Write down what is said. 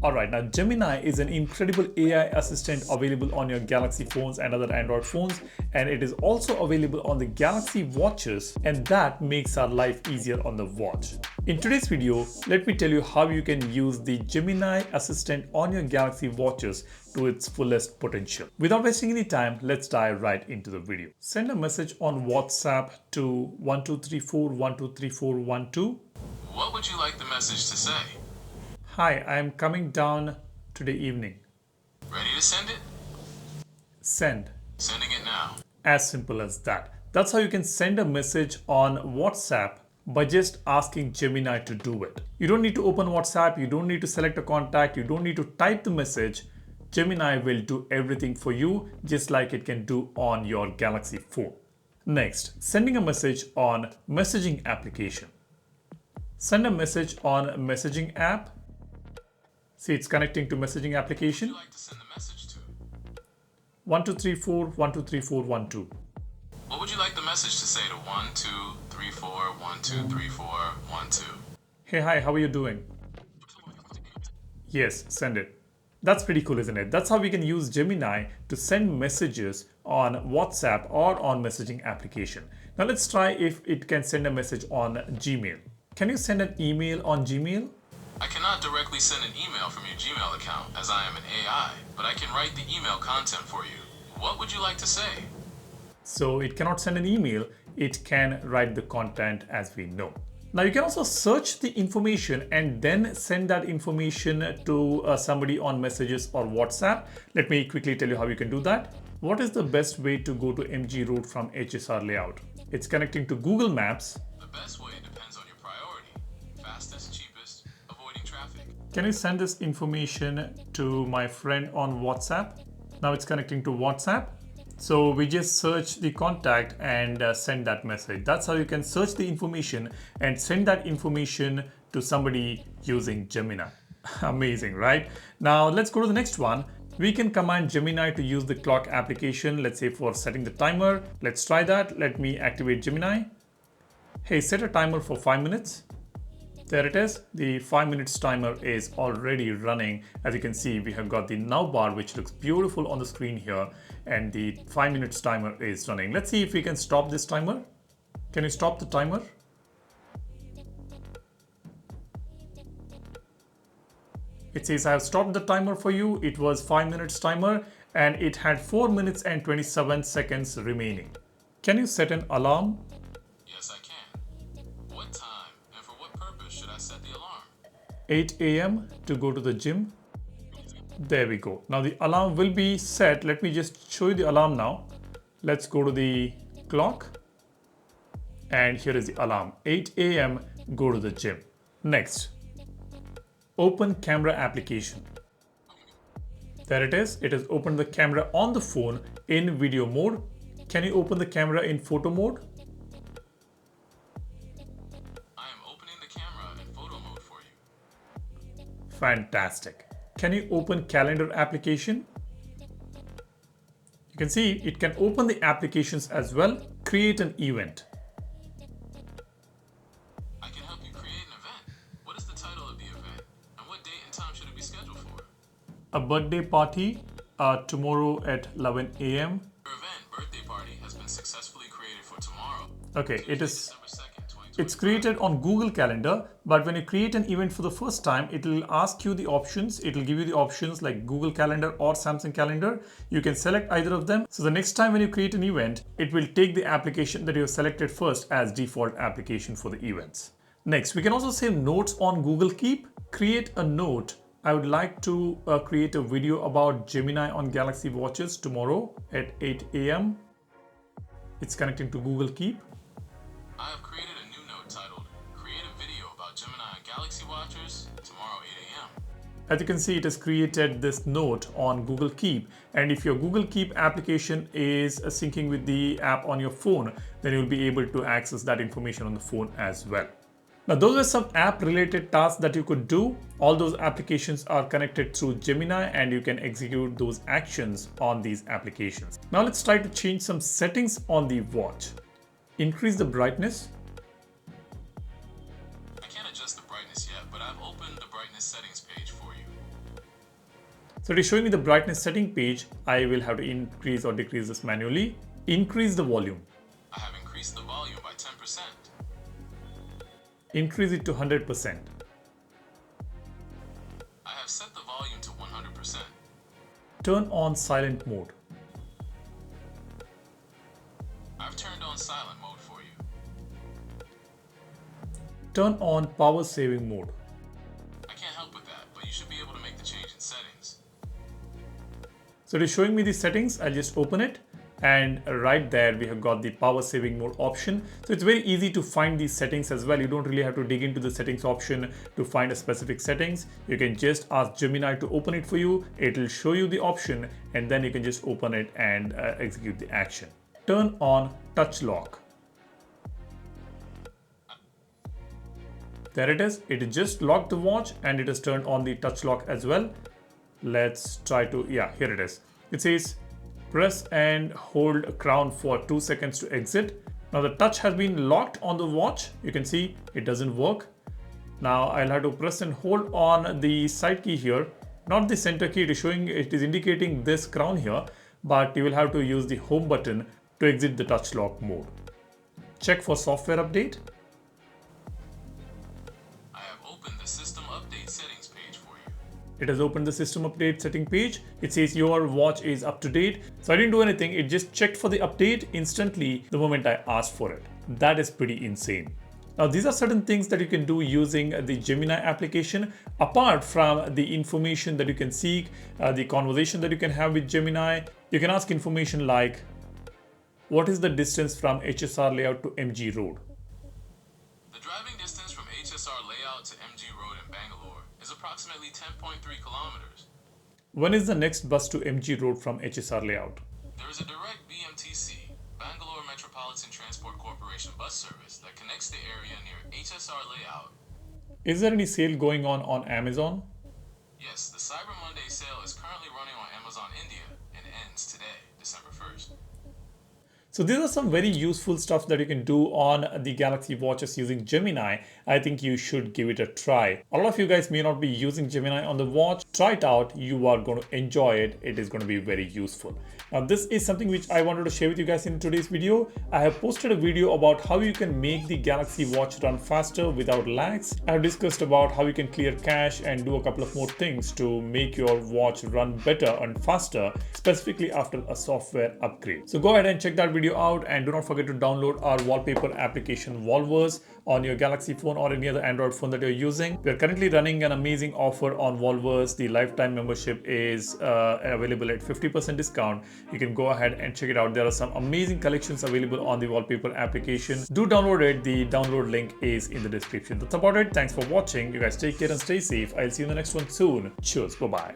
Alright, now Gemini is an incredible AI assistant available on your Galaxy phones and other Android phones, and it is also available on the Galaxy watches, and that makes our life easier on the watch. In today's video, let me tell you how you can use the Gemini assistant on your Galaxy watches to its fullest potential. Without wasting any time, let's dive right into the video. Send a message on WhatsApp to 1234123412. What would you like the message to say? Hi, I am coming down today evening. Ready to send it? Send. Sending it now. As simple as that. That's how you can send a message on WhatsApp by just asking Gemini to do it. You don't need to open WhatsApp, you don't need to select a contact, you don't need to type the message. Gemini will do everything for you, just like it can do on your Galaxy phone. Next, sending a message on messaging application. Send a message on messaging app. See, it's connecting to messaging application. Who would you like to send the message to? 1234123412. What would you like the message to say to 1234123412? Hey, hi, how are you doing? Yes, send it. That's pretty cool, isn't it? That's how we can use Gemini to send messages on WhatsApp or on messaging application. Now let's try if it can send a message on Gmail. Can you send an email on Gmail? I cannot directly send an email from your Gmail account as I am an AI, but I can write the email content for you. What would you like to say? So it cannot send an email, it can write the content as we know. Now you can also search the information and then send that information to somebody on messages or WhatsApp. Let me quickly tell you how you can do that. What is the best way to go to MG Road from HSR layout? It's connecting to Google Maps. The best way depends on your priority. Fastest, cheapest, avoiding traffic. Can you send this information to my friend on WhatsApp? Now it's connecting to WhatsApp. So we just search the contact and send that message. That's how you can search the information and send that information to somebody using Gemini. Amazing, right? Now let's go to the next one. We can command Gemini to use the clock application, let's say for setting the timer. Let's try that. Let me activate Gemini. Hey, set a timer for 5 minutes. There it is. The 5 minutes timer is already running. As you can see, we have got the now bar, which looks beautiful on the screen here, and the 5 minutes timer is running. Let's see if we can stop this timer. Can you stop the timer? It says I have stopped the timer for you. It was 5 minutes timer and it had 4 minutes and 27 seconds remaining. Can you set an alarm? Yes, I can. What time and for what purpose should I set the alarm? 8 a.m. to go to the gym. There we go. Now the alarm will be set. Let me just show you the alarm now. Let's go to the clock. And here is the alarm. 8 a.m. go to the gym. Next. Open camera application. There it is. It has opened the camera on the phone in video mode. Can you open the camera in photo mode? I am opening the camera in photo mode for you. Fantastic. Can you open calendar application? You can see it can open the applications as well. Create an event. I can help you create an event. What is the title of the event? And what date and time should it be scheduled for? A birthday party tomorrow at 11 a.m. Your event, birthday party, has been successfully created for tomorrow. Okay, it is. December 2nd, 2025. It's created on Google Calendar, but when you create an event for the first time, it will ask you the options. It will give you the options like Google Calendar or Samsung Calendar. You can select either of them. So the next time when you create an event, it will take the application that you have selected first as default application for the events. Next, we can also save notes on Google Keep. Create a note. I would like to create a video about Gemini on Galaxy watches tomorrow at 8 a.m. It's connecting to Google Keep. I have created a new note titled Create a Video about Gemini on Galaxy Watchers tomorrow 8 a.m. As you can see, it has created this note on Google Keep. And if your Google Keep application is syncing with the app on your phone, then you'll be able to access that information on the phone as well. Now, those are some app related tasks that you could do. All those applications are connected through Gemini and you can execute those actions on these applications. Now let's try to change some settings on the watch. Increase the brightness. I can't adjust the brightness yet, but I've opened the brightness settings page for you. So it is showing me the brightness setting page. I will have to increase or decrease this manually. Increase the volume. I have increased the volume by 10%. Increase it to 100%. I have set the volume to 100%. Turn on silent mode. I've turned on silent mode for you. Turn on power saving mode. I can't help with that, but you should be able to make the change in settings. So it is showing me the settings. I'll just open it, and right there we have got the power saving mode option. So it's very easy to find these settings as well. You don't really have to dig into the settings option to find a specific settings. You can just ask Gemini to open it for you. It will show you the option, and then you can just open it and execute the action. Turn on touch lock. There it is. It just locked the watch and it has turned on the touch lock as well. Let's try to, yeah, here it is. It says press and hold crown for 2 seconds to exit. Now the touch has been locked on the watch. You can see it doesn't work. Now I'll have to press and hold on the side key here, not the center key. It is showing, it is indicating this crown here, but you will have to use the home button to exit the touch lock mode. Check for software update. I have opened the system update settings page for you. It has opened the system update setting page. It says your watch is up to date. So I didn't do anything. It just checked for the update instantly the moment I asked for it. That is pretty insane. Now, these are certain things that you can do using the Gemini application. Apart from the information that you can seek, the conversation that you can have with Gemini, you can ask information like, what is the distance from HSR layout to MG Road? The driving distance from HSR layout to MG Road in Bangalore is approximately 10.3 kilometers. When is the next bus to MG Road from HSR layout? There is a direct BMTC, Bangalore Metropolitan Transport Corporation bus service that connects the area near HSR layout. Is there any sale going on Amazon? Yes, the Cyber Monday sale is currently running on Amazon India and ends today, December 1st. So these are some very useful stuff that you can do on the Galaxy Watches using Gemini. I think you should give it a try. A lot of you guys may not be using Gemini on the watch. Try it out. You are going to enjoy it. It is going to be very useful. Now, this is something which I wanted to share with you guys in today's video. I have posted a video about how you can make the Galaxy Watch run faster without lags. I have discussed about how you can clear cache and do a couple of more things to make your watch run better and faster, specifically after a software upgrade. So go ahead and check that video out, and do not forget to download our wallpaper application Volvers on your Galaxy phone or any other Android phone that you're using. We are currently running an amazing offer on Volvers. The lifetime membership is available at 50% discount. You can go ahead and check it out. There are some amazing collections available on the wallpaper application. Do download it. The download link is in the description. That's about it. Thanks for watching. You guys take care and stay safe. I'll see you in the next one soon. Cheers. Bye-bye.